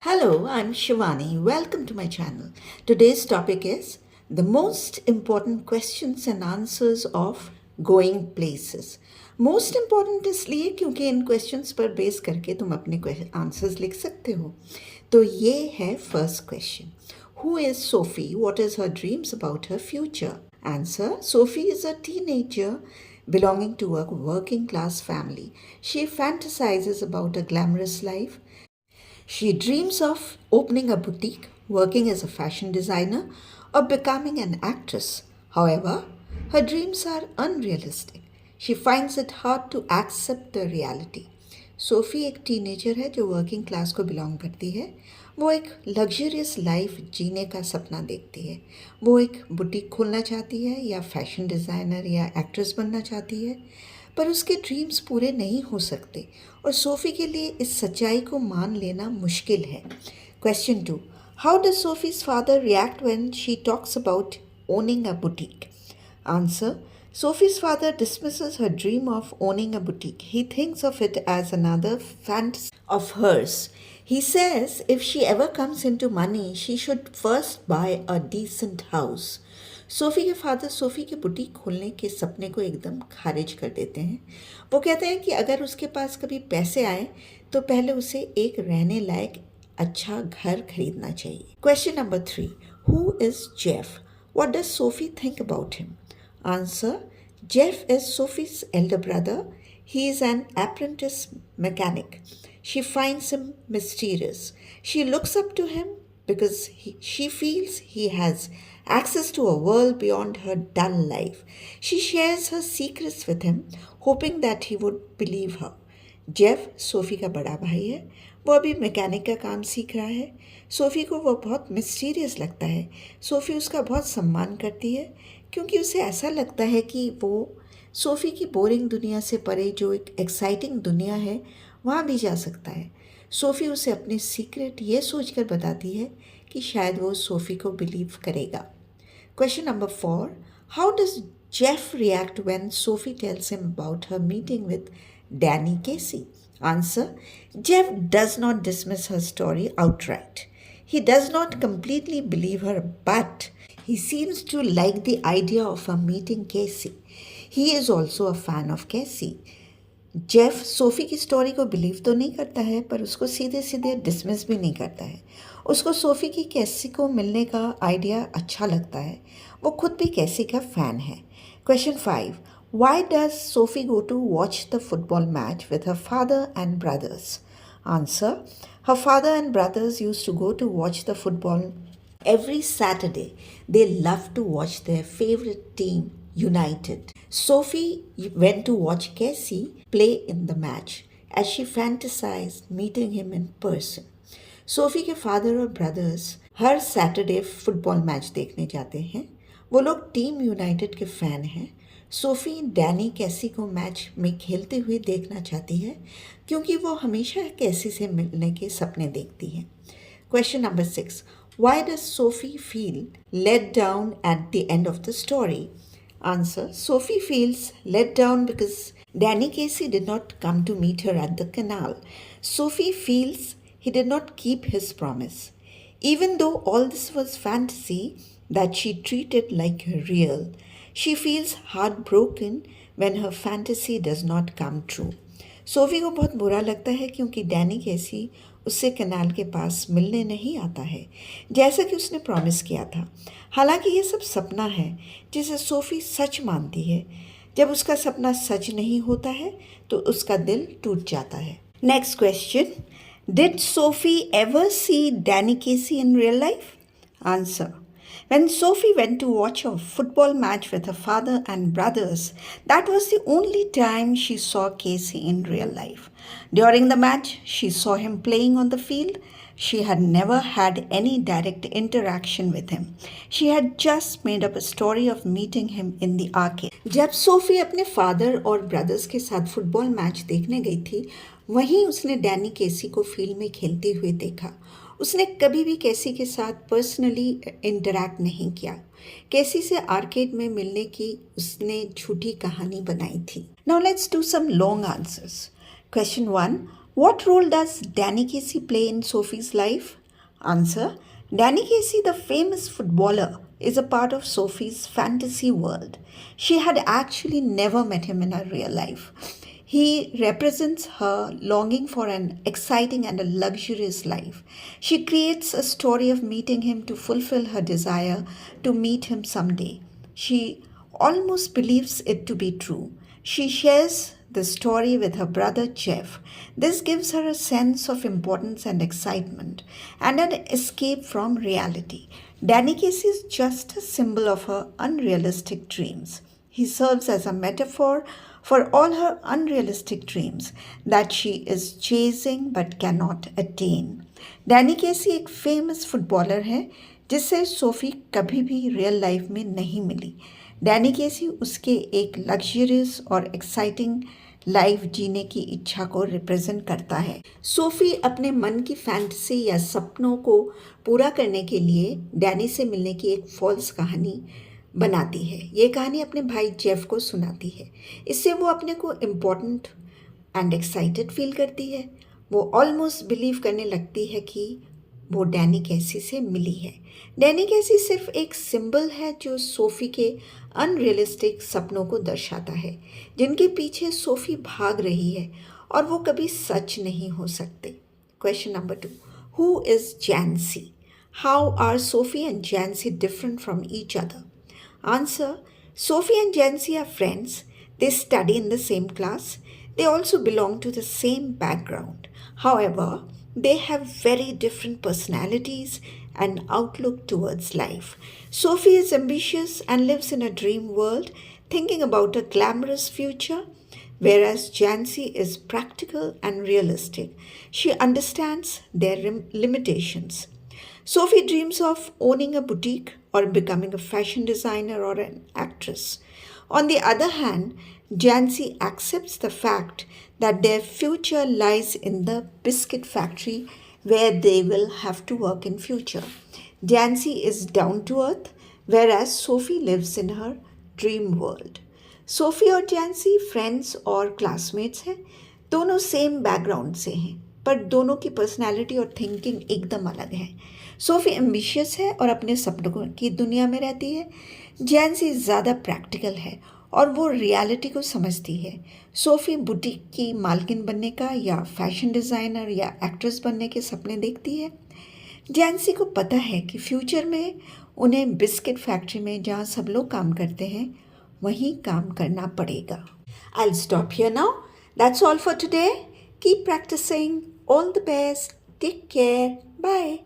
Hello, I'm Shivani. Welcome to my channel. Today's topic is the most important questions and answers of going places. Most important इसलिए क्योंकि इन questions पर base करके तुम अपने answers लिख सकते हो. तो ये है first question. Who is Sophie? What is her dreams about her future? Answer: Sophie is a teenager belonging to a working class family. She fantasizes about a glamorous life. She dreams of opening a boutique, working as a fashion designer, or becoming an actress. However, her dreams are unrealistic. She finds it hard to accept the reality. SoFi एक teenager है जो working class को belong करती है. वो एक luxurious life जीने का सपना देखती है. वो एक बुटीक खोलना चाहती है या फैशन डिज़ाइनर या एक्ट्रेस बनना चाहती है, पर उसके ड्रीम्स पूरे नहीं हो सकते और सोफ़ी के लिए इस सच्चाई को मान लेना मुश्किल है. Question 2. How does Sophie's father react when she talks about owning a boutique? Answer: Sophie's father dismisses her dream of owning a boutique. He thinks of it as another fantasy of hers. He says if she ever comes into money, she should first buy a decent house. SoFi के father SoFi की boutique खोलने के सपने को एकदम खारिज कर देते हैं. वो कहते हैं कि अगर उसके पास कभी पैसे आए तो पहले उसे एक रहने लायक अच्छा घर खरीदना चाहिए. Question number 3. Who is Jeff? What does Sophie think about him? Answer: Jeff is Sophie's elder brother. He is an apprentice mechanic. She finds him mysterious. She looks up to him because she feels he has access to a world beyond her dull life. She shares her secrets with him, hoping that he would believe her. Jeff SoFi का बड़ा भाई है. वो अभी mechanic का काम सीख रहा है. सोफ़ी को वो बहुत मिस्टीरियस लगता है. सोफ़ी उसका बहुत सम्मान करती है क्योंकि उसे ऐसा लगता है कि वो सोफ़ी की बोरिंग दुनिया से परे जो एक एक्साइटिंग दुनिया है वहाँ भी जा सकता है. सोफ़ी उसे अपने सीक्रेट ये सोचकर बताती है कि शायद वो सोफ़ी को बिलीव करेगा. Question number 4. How does Jeff react when SoFi tells him about her meeting with Danny Casey? Answer: Jeff does not dismiss her story outright. He does not completely believe her, but he seems to like the idea of her meeting Casey. He is also a fan of Casey. Jeff SoFi की story को believe तो नहीं करता है पर उसको सीधे सीधे डिसमिस भी नहीं करता है. उसको सोफ़ी की कैसी को मिलने का आइडिया अच्छा लगता है. वो खुद भी कैसी का फ़ैन है. Question 5. Why does Sophie go to watch the football match with her father and brothers? Answer: Her father and brothers used to go to watch the football every Saturday. They loved to watch their favorite team, United. Sophie went to watch Casey play in the match as she fantasized meeting him in person. SoFi के father और brothers हर Saturday football match देखने जाते हैं. वो लोग team United के fan हैं. SoFi Danny कैसी को मैच में खेलते हुए देखना चाहती है क्योंकि वो हमेशा कैसी से मिलने के सपने देखती है. Question number 6. Why does Sophie feel let down at the end of the story? Answer: Sophie feels let down because Danny Casey did not come to meet her at the canal. Sophie feels he did not keep his promise. Even though all this was fantasy that she treated like real, she feels heartbroken when her fantasy does not come true. SoFi को बहुत बुरा लगता है क्योंकि Danny कैसी उससे कनाल के पास मिलने नहीं आता है जैसा कि उसने प्रॉमिस किया था. हालांकि ये सब सपना है जिसे सोफ़ी सच मानती है. जब उसका सपना सच नहीं होता है तो उसका दिल टूट जाता है. Next question. Did Sophie ever see Danny Casey in real life? Answer: When Sophie went to watch a football match with her father and brothers, that was the only time she saw Casey in real life. During the match, she saw him playing on the field. She had never had any direct interaction with him. She had just made up a story of meeting him in the arcade. जब SoFi अपने father और brothers के साथ football match देखने गई थी, वहीं उसने डैनी केसी को फील्ड में खेलते हुए देखा. उसने कभी भी कैसी के साथ पर्सनली इंटरैक्ट नहीं किया. कैसी से आर्केड में मिलने की उसने झूठी कहानी बनाई थी. Now let's do some long answers. Question 1. What role does Danny Casey play in Sophie's life? Answer: Danny Casey, the famous footballer, is a part of Sophie's fantasy world. She had actually never met him in her real life. He represents her longing for an exciting and a luxurious life. She creates a story of meeting him to fulfill her desire to meet him someday. She almost believes it to be true. She shares the story with her brother Jeff. This gives her a sense of importance and excitement and an escape from reality. Danny Casey is just a symbol of her unrealistic dreams. He serves as a metaphor for all her unrealistic dreams that she is chasing but cannot attain. Danny Casey एक famous footballer है जिससे Sophie कभी भी real life में नहीं मिली. Danny केसी उसके एक luxurious और एक्साइटिंग लाइफ जीने की इच्छा को रिप्रेजेंट करता है. सोफी अपने मन की फैंटेसी या सपनों को पूरा करने के लिए डैनी से मिलने की एक फॉल्स कहानी बनाती है. ये कहानी अपने भाई जेफ को सुनाती है. इससे वो अपने को इम्पोर्टेंट एंड एक्साइटेड फील करती है. वो ऑलमोस्ट बिलीव करने लगती है कि वो डैनी कैसी से मिली है. डैनी कैसी सिर्फ एक सिंबल है जो सोफ़ी के अनरियलिस्टिक सपनों को दर्शाता है, जिनके पीछे सोफ़ी भाग रही है और वो कभी सच नहीं हो सकते. Question number 2. Who is Jansie? How are Sophie and Jansie different from each other? Answer: Sophie and Jancy are friends. They study in the same class. They also belong to the same background. However, they have very different personalities and outlook towards life. Sophie is ambitious and lives in a dream world, thinking about a glamorous future, whereas Jancy is practical and realistic. She understands their limitations. Sophie dreams of owning a boutique or becoming a fashion designer or an actress. On the other hand, Jancy accepts the fact that their future lies in the biscuit factory where they will have to work in future. Jancy is down to earth, whereas Sophie lives in her dream world. SoFi और जैंसी friends और classmates हैं. दोनों same background से हैं, पर दोनों की personality और थिंकिंग एकदम अलग है. सोफ़ी एम्बिशियस है और अपने सपनों की दुनिया में रहती है. जैंसी ज़्यादा प्रैक्टिकल है और वो रियलिटी को समझती है. सोफ़ी बुटीक की मालकिन बनने का या फैशन डिज़ाइनर या एक्ट्रेस बनने के सपने देखती है. जैंसी को पता है कि फ्यूचर में उन्हें बिस्किट फैक्ट्री में जहाँ सब लोग काम करते हैं वहीं काम करना पड़ेगा. I'll stop here now. That's all for today. Keep practicing. All the best. Take care. Bye.